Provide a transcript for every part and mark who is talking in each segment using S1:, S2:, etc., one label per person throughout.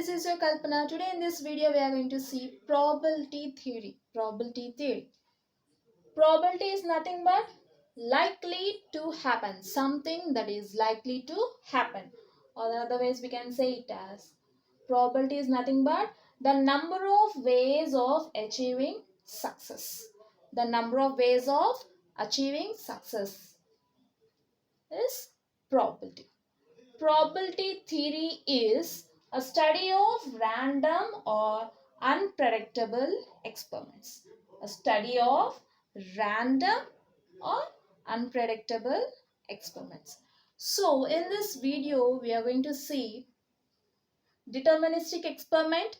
S1: this is your Kalpana. Today in this video we are going to see probability theory. Probability theory. Probability is nothing but likely to happen. Something that is likely to happen. Or the other ways we can say it as probability is nothing but the number of ways of achieving success. The number of ways of achieving success is probability. Probability theory is a study of random or unpredictable experiments. A study of random or unpredictable experiments. So, in this video, we are going to see deterministic experiment,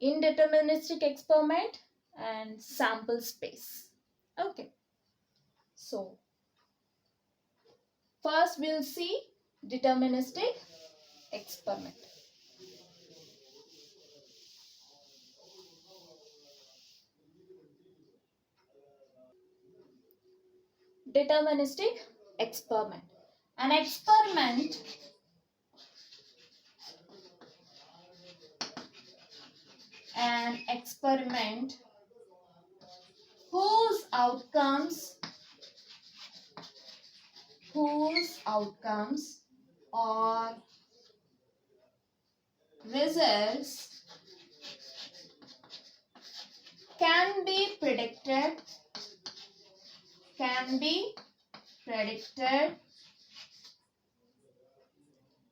S1: indeterministic experiment, and sample space. Okay. So, first we'll see deterministic experiment. Deterministic experiment. An experiment whose outcomes or results can be predicted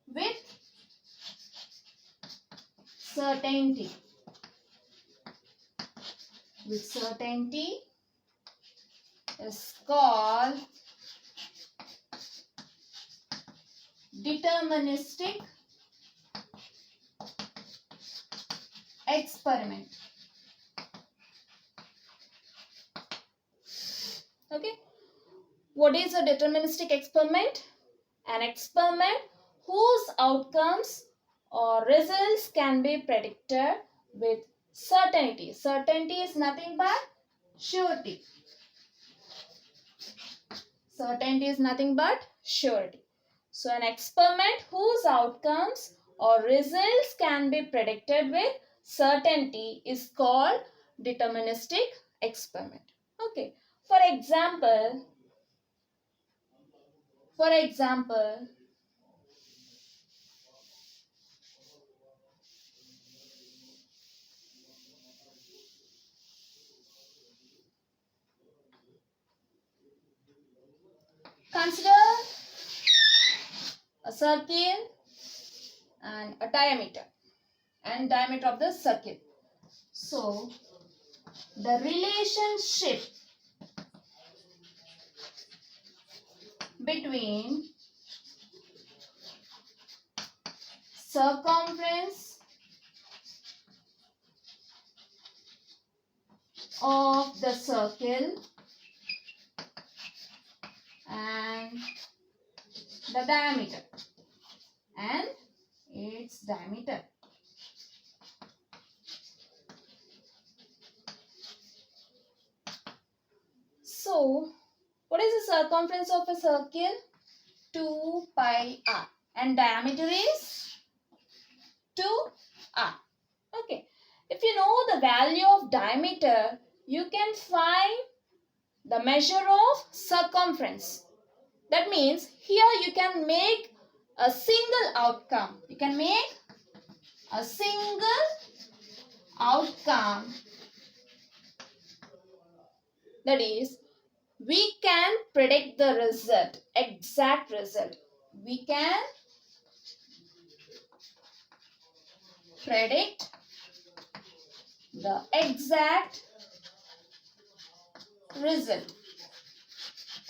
S1: with certainty. Is called deterministic experiment. Okay. What is a deterministic experiment? An experiment whose outcomes or results can be predicted with certainty. Certainty is nothing but surety. Certainty is nothing but surety. So an experiment whose outcomes or results can be predicted with certainty is called deterministic experiment. Okay. For example, consider a circle and a diameter of the circle. So, the relationship between circumference of the circle and the diameter and its diameter. So, what is the circumference of a circle? 2 pi r, and diameter is 2r. Okay. If you know the value of diameter, you can find the measure of circumference. That means here you can make a single outcome. You can make a single outcome. That is, we can predict the result, exact result. We can predict the exact result.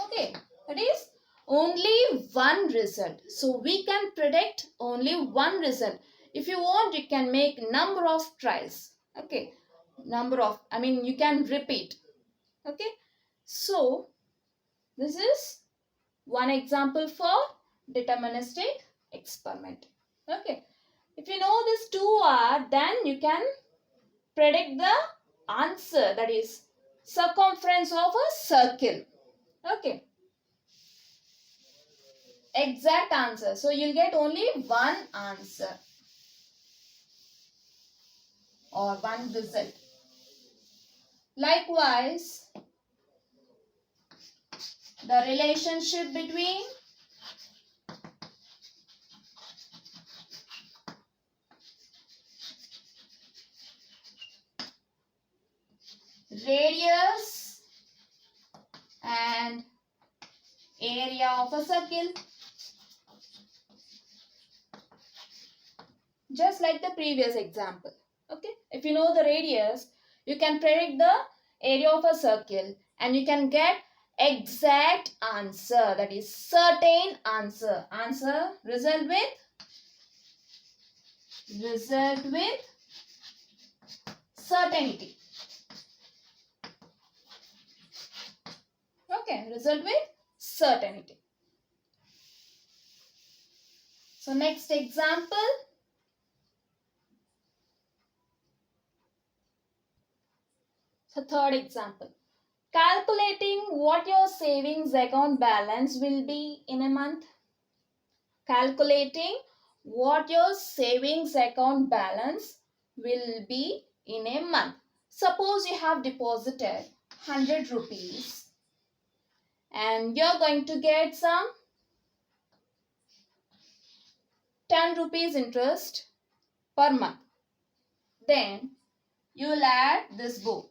S1: Okay, that is only one result. So we can predict only one result. If you want, you can make number of trials. Okay, you can repeat. Okay, so this is one example for deterministic experiment. Okay, if you know this 2r, then you can predict the answer, that is circumference of a circle. Okay, exact answer. So you'll get only one answer. or one result. Likewise, the relationship between radius and area of a circle. Just like the previous example. Okay, if you know the radius, you can predict the area of a circle and you can get exact answer, that is certain answer. Result with certainty. Okay, result with certainty. So next example. So third example. Calculating what your savings account balance will be in a month. Calculating what your savings account balance will be in a month. Suppose you have deposited 100 rupees and you're going to get some 10 rupees interest per month. Then you will add this book.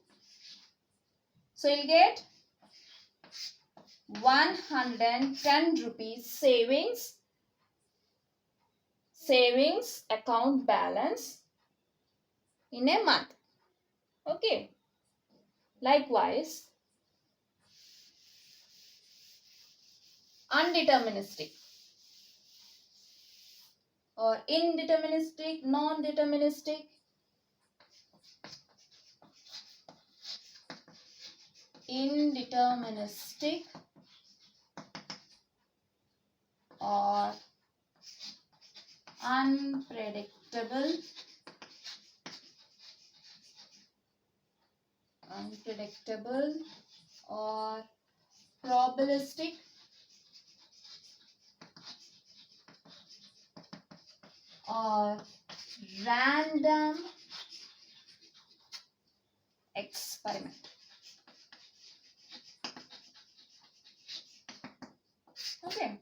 S1: So you'll get 110 rupees savings account balance in a month. Okay. Likewise, undeterministic or indeterministic, non-deterministic. Indeterministic or unpredictable, or probabilistic, or random experiment. Okay.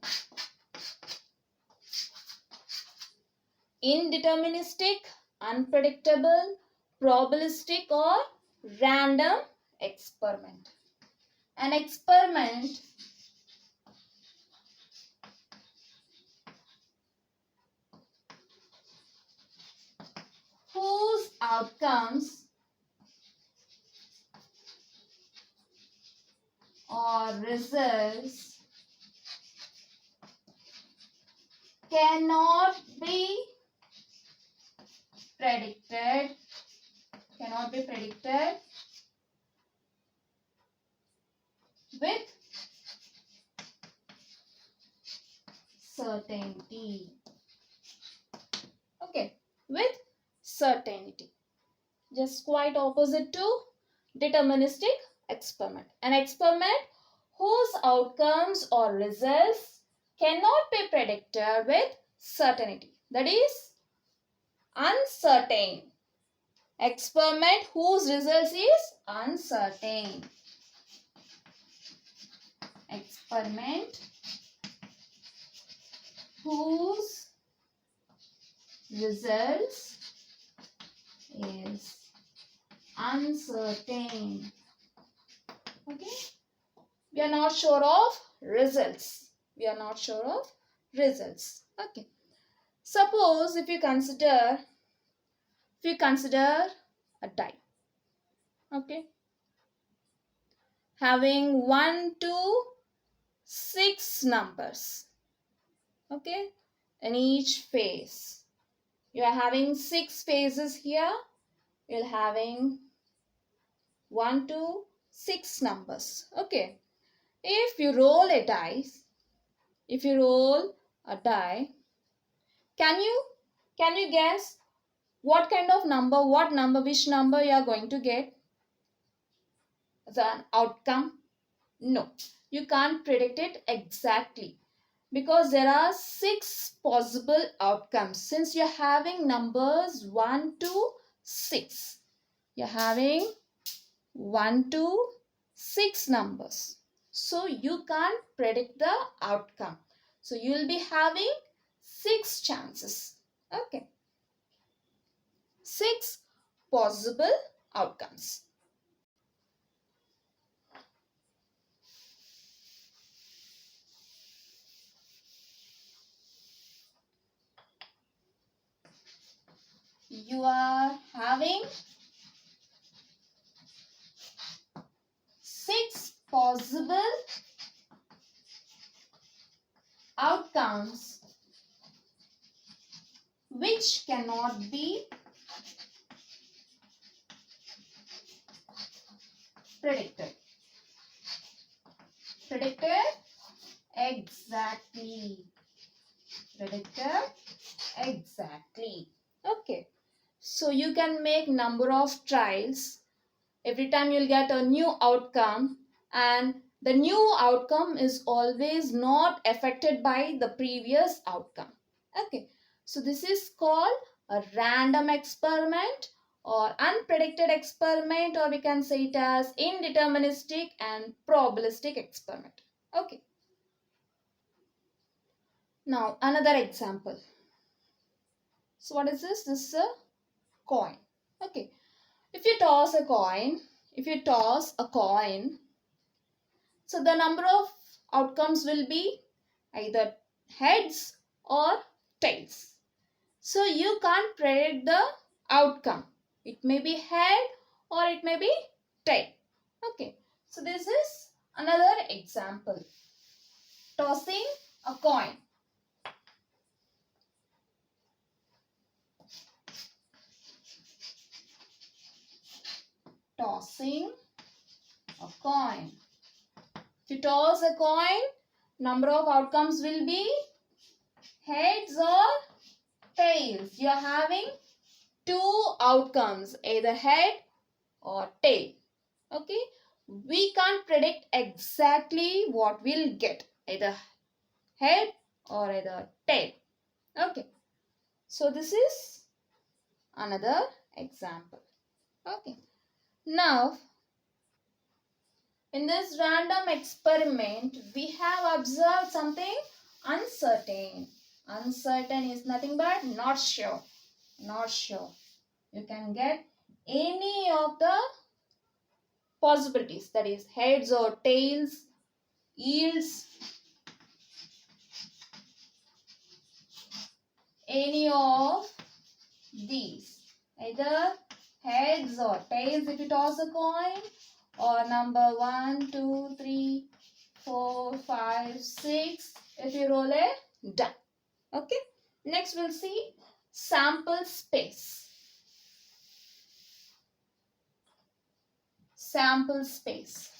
S1: Indeterministic, unpredictable, probabilistic, or random experiment. An experiment whose outcomes or results cannot be predicted with certainty. Okay, with certainty. Just quite opposite to deterministic experiment. An experiment whose outcomes or results cannot be predicted with certainty. That is uncertain. Experiment whose results is uncertain. Experiment whose results is uncertain. Okay. We are not sure of results. Okay. Suppose if you consider a die. Okay. Having 1 to 6 numbers. Okay. In each phase. You are having 6 phases here. You're having 1 to 6 numbers. Okay. If you roll a die, can you guess what kind of number, which number you are going to get as an outcome? No, you can't predict it exactly because there are 6 possible outcomes. Since you're having numbers 1 to 6. You're having 1 to 6 numbers. So you can't predict the outcome. So you will be having 6 chances. Okay. 6 possible outcomes. You are having 6 possible outcomes which cannot be predicted. Predicted exactly. Predicted exactly. Okay. So you can make number of trials. Every time you'll get a new outcome, and the new outcome is always not affected by the previous outcome. Okay. So this is called a random experiment or unpredicted experiment, or we can say it as indeterministic and probabilistic experiment. Okay. Now another example. So what is this? This is a coin. Okay. If you toss a coin, so the number of outcomes will be either heads or tails. So you can't predict the outcome. It may be head or it may be tail. Okay. So this is another example. Tossing a coin. Tossing a coin. If you toss a coin, number of outcomes will be heads or tails. You are having 2 outcomes, either head or tail. Okay. We can't predict exactly what we'll get, either head or either tail. Okay. So this is another example. Okay. Now, in this random experiment, we have observed something uncertain. Uncertain is nothing but not sure. Not sure. You can get any of the possibilities, that is heads or tails, yields, any of these, either heads or tails if you toss a coin, or number 1, 2, 3, 4, 5, 6 if you roll a die. Okay. Next we'll see sample space. Sample space.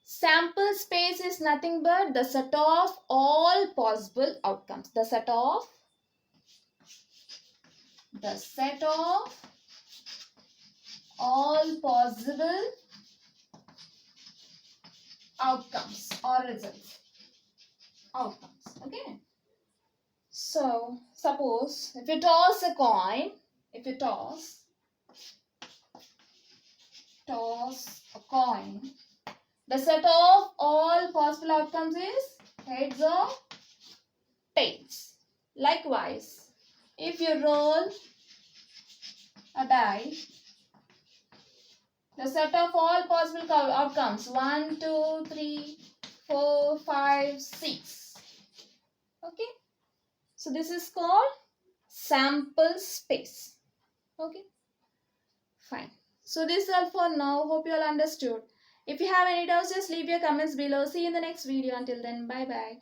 S1: Sample space is nothing but the set of all possible outcomes. The set of all possible outcomes or results. Outcomes. Okay. So suppose if you toss a coin, toss a coin, the set of all possible outcomes is heads or tails. Likewise, if you roll a die, the set of all possible outcomes 1, 2, 3, 4, 5, 6. Okay. So this is called sample space. Okay. Fine. So this is all for now. Hope you all understood. If you have any doubts, just leave your comments below. See you in the next video. Until then, bye bye.